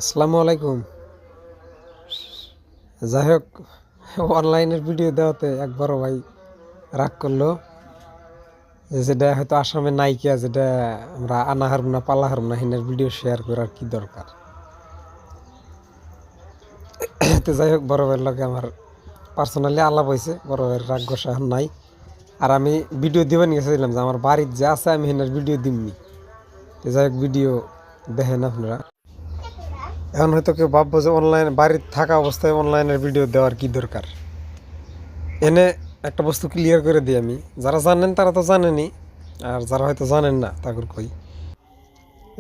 আসসালামু আলাইকুম। যাই হোক, অনলাইনের ভিডিও দেওয়াতে একবারও ভাই রাগ করলো যেটা হয়তো আসামে নাইকিয়া, যেটা আমরা আনা হারব না পালা হারব না, হিনার ভিডিও শেয়ার করার কি দরকার। তো যাই হোক, বড় ভাইয়ের লগে আমার পার্সোনালি আলাপ হয়েছে, বড় ভাইয়ের রাগ গোসা এখন নাই। আর আমি ভিডিও দিবেন গেছিলাম যে আমার বাড়ির যে আছে আমি হিনার ভিডিও দিমনি। তো যাই হোক, ভিডিও দেখেন আপনারা। এখন হয়তো কেউ ভাববো যে অনলাইন বাড়ির থাকা অবস্থায় অনলাইনের ভিডিও দেওয়ার কি দরকার। এনে একটা বস্তু ক্লিয়ার করে দিই আমি, যারা জানেন তারা তো জানেনই, আর যারা হয়তো জানেন না তাদের কই।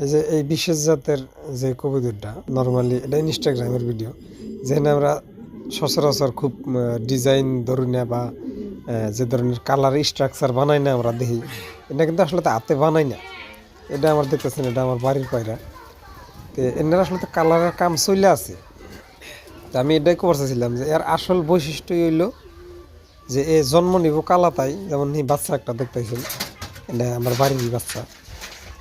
এই যে এই বিশেষ জাতের যে কবুতরটা, নর্মালি এটা ইনস্টাগ্রামের ভিডিও, যেখানে আমরা সচরাচর খুব ডিজাইন ধরুন না বা যে ধরনের কালার স্ট্রাকচার বানাই না আমরা দেখি, এটা কিন্তু আসলে তো হাতে বানাই না। এটা আমার দেখতেছেন, এটা আমার বাড়ির পায়রা। তো এনার আসলে তো কালারের কাম চলে আছে। তো আমি এটাই করতেছিলাম যে এর আসল বৈশিষ্ট্যই হইলো যে এ জন্ম নিব কালাতাই, যেমন এই বাচ্চা একটা দেখতেছেন, এটা আমার বাড়ির বাচ্চা।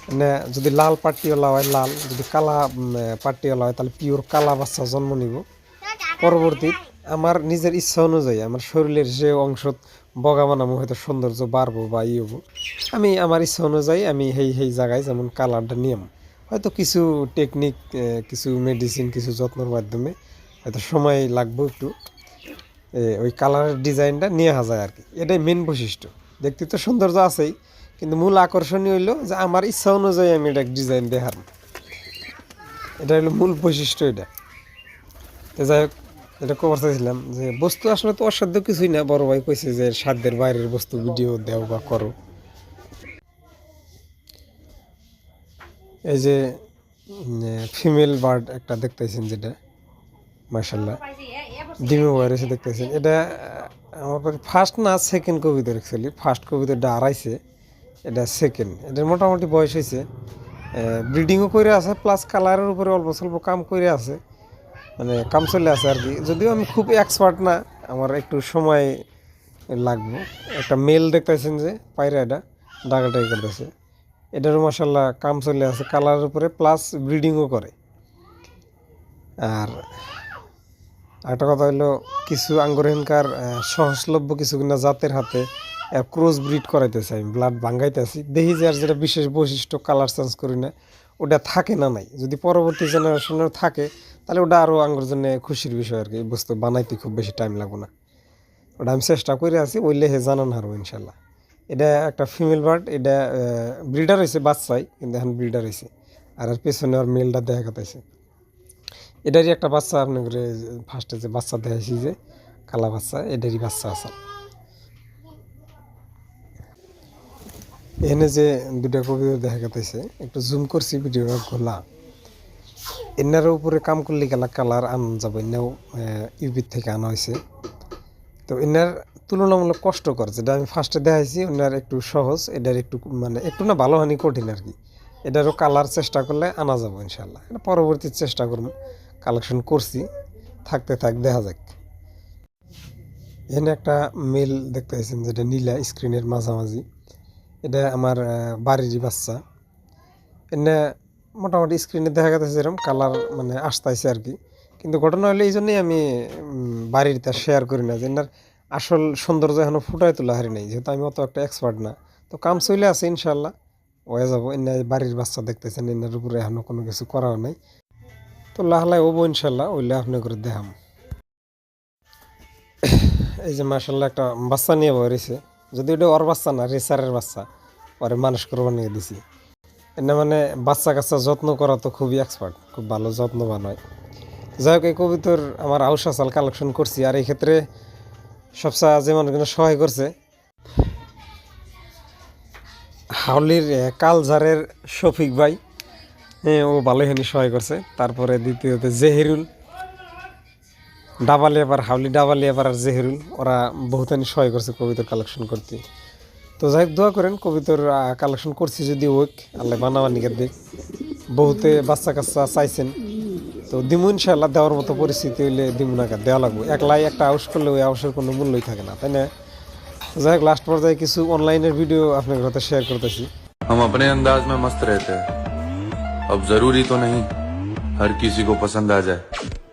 মানে যদি লাল পাট্টিওয়ালা হয় লাল, যদি কালা পাট্টিওয়ালা হয় তাহলে পিওর কালা বাচ্চা জন্ম নিব। পরবর্তী আমার নিজের ইচ্ছা অনুযায়ী আমার শরীরের যে অংশ বগা বানাবো, হয়তো সৌন্দর্য বাড়বো বা ই হবো, আমি আমার ইচ্ছা অনুযায়ী আমি সেই জায়গায় যেমন কালারটা নিয়ম, হয়তো কিছু টেকনিক, কিছু মেডিসিন, কিছু যত্নের মাধ্যমে হয়তো সময় লাগবে একটু, ওই কালারের ডিজাইনটা নিয়ে যায় আর কি। এটাই মেন বৈশিষ্ট্য। দেখতে তো সৌন্দর্য আছেই, কিন্তু মূল আকর্ষণীয় হইলো যে আমার ইচ্ছা অনুযায়ী আমি এটা ডিজাইন দেখার, এটা হলো মূল বৈশিষ্ট্য এটা। তো যাই হোক, এটা কভার চাইছিলাম যে বস্তু আসলে তো অসাধ্য কিছুই না, বড় ভাই কইছে যে সাধ্যের বাইরের বস্তু ভিডিও দেও বা করো। এই যে ফিমেল বার্ড একটা দেখতেছেন, যেটা মাশাল্লাহ ডিমে ওয়ার এসে দেখতেছেন, এটা আমার ফার্স্ট না সেকেন্ড কবিতার, অ্যাকচুয়ালি ফার্স্ট কবিতাটা আড়াইছে, এটা সেকেন্ড। এটার মোটামুটি বয়স হয়েছে, ব্রিডিংও করে আছে, প্লাস কালারের উপরে অল্প স্বল্প কাম করে আছে, মানে কাম চলে আছে আর কি। যদিও আমি খুব এক্সপার্ট না, আমার একটু সময় লাগবে। একটা মেল দেখতেছেন যে পায়রা, এটা ডাকাটাই করতেছে, এটারও মাসাল্লাহ কাম চলে আছে কালারের উপরে, প্লাস ব্রিডিংও করে। আর একটা কথা হলো, কিছু আঙ্গুরহেনকার সহজলভ্য কিছু কিনা জাতের হাতে ক্রস ব্রিড করাইতেছে, আমি ব্লাড ভাঙ্গাইতেছি, দেখি যে আর যেটা বিশেষ বৈশিষ্ট্য কালার চেঞ্জ করি না, ওটা থাকে না নাই, যদি পরবর্তী জেনারেশনের থাকে তাহলে ওটা আরও আঙ্গুর জন্য খুশির বিষয় আর কি। এই বস্তু বানাইতে খুব বেশি টাইম লাগবে না, ওটা আমি চেষ্টা করে আছি, ওইলে হে জানান হারবো ইনশাল্লাহ। এটা একটা ফিমেল বার্ড, এটা ব্রিডার হয়েছে বাচ্চাই, কিন্তু এখন ব্রিডার হয়েছে। আর পেছনে আর মেলটা দেখা গেছে, এটারই একটা বাচ্চা আপনার ফার্স্টে যে বাচ্চা দেখাইছি যে কালা বাচ্চা, এটারই বাচ্চা আছে। এখানে যে দুটা কবিতা দেখা গেছে, একটু জুম করছি ভিডিওটা খোলা, এনার উপরে কাম করলে গেলা কালার আনা যাবে, এনাও ইউপির থেকে আনা হয়েছে। তো এনার তুলনামূলক কষ্টকর, যেটা আমি ফার্স্টে দেখাইছি ওনার একটু সহজ, এটার একটু মানে একটু না ভালো হানি কঠিন আর কি। এটারও কালার চেষ্টা করলে আনা যাবো ইনশাল্লাহ, এটা পরবর্তী চেষ্টা করুন। কালেকশন করছি, থাকতে থাক দেখা যাক। এখানে একটা মেল দেখতে পাচ্ছেন, যেটা নীলা স্ক্রিনের মাঝামাঝি, এটা আমার বাড়িরই বাচ্চা। এনে মোটামুটি স্ক্রিনে দেখা গেছে এরকম কালার মানে আসতেছে আর কি। কিন্তু ঘটনা হলে এই জন্যই আমি বাড়িটা শেয়ার করি না, যে এনার আসল সৌন্দর্য এখনও ফুটায় তোলা হারি নাই, যেহেতু আমি অত একটা এক্সপার্ট না। তো কাম চলে আছে ইনশাল্লাহ, হয়ে যাবো। এনে বাড়ির বাচ্চা দেখতেছেন, এনার উপরে এখনও কোনো কিছু করাও নাই, তো লাহলাই হবো ইনশাল্লাহ, ওইলে আপনি করে দেখাম। এই যে মার্শাল্লাহ একটা বাচ্চা নিয়ে বেরিয়েছে, যদি ওটা ওর বাচ্চা না, রেসারের বাচ্চা, ওরে মানুষ করবার নিয়ে দিছি। এনে মানে বাচ্চা কাচ্চা যত্ন করা তো খুবই এক্সপার্ট, খুব ভালো যত্নবান হয়। যাই হোক, এই কবিতর আমার আউশা চাল কালেকশন করছি, আর এই ক্ষেত্রে সবচেয়ে যে মানুষগুলো সহায় করছে, হাউলির কালঝারের শফিক ভাই, হ্যাঁ ও ভালোখানি সহায় করছে। তারপরে দ্বিতীয়ত জেহেরুল ডাবালিয়াপার, হাউলি ডাবালিয়াপার আর জেহেরুল, ওরা বহুতানি সহায় করছে কবিতর কালেকশন করতে। তো যাই হোক, দোয়া করেন, কবিতর কালেকশন করছি যদি ওইক আল্লাহ বানাবানিকে দেখ। বহুতে বাচ্চা কাচ্চা চাইছেন, তো দিমু ইনশাল্লাহ, দেওয়ার মতো পরিস্থিতি হইলে দিমু না, দেওয়া লাগবে। একলাই একটা আউস করলে ওই আউসের কোনো মূল্যই থাকে না, তাই না? যাই হোক, লাস্ট পর্যায়ে কিছু অনলাইনের ভিডিও আপনার সাথে শেয়ার করতেছি। हम अपने अंदाज में मस्त रहते हैं, अब जरूरी तो नहीं हर किसी को पसंद आ जाए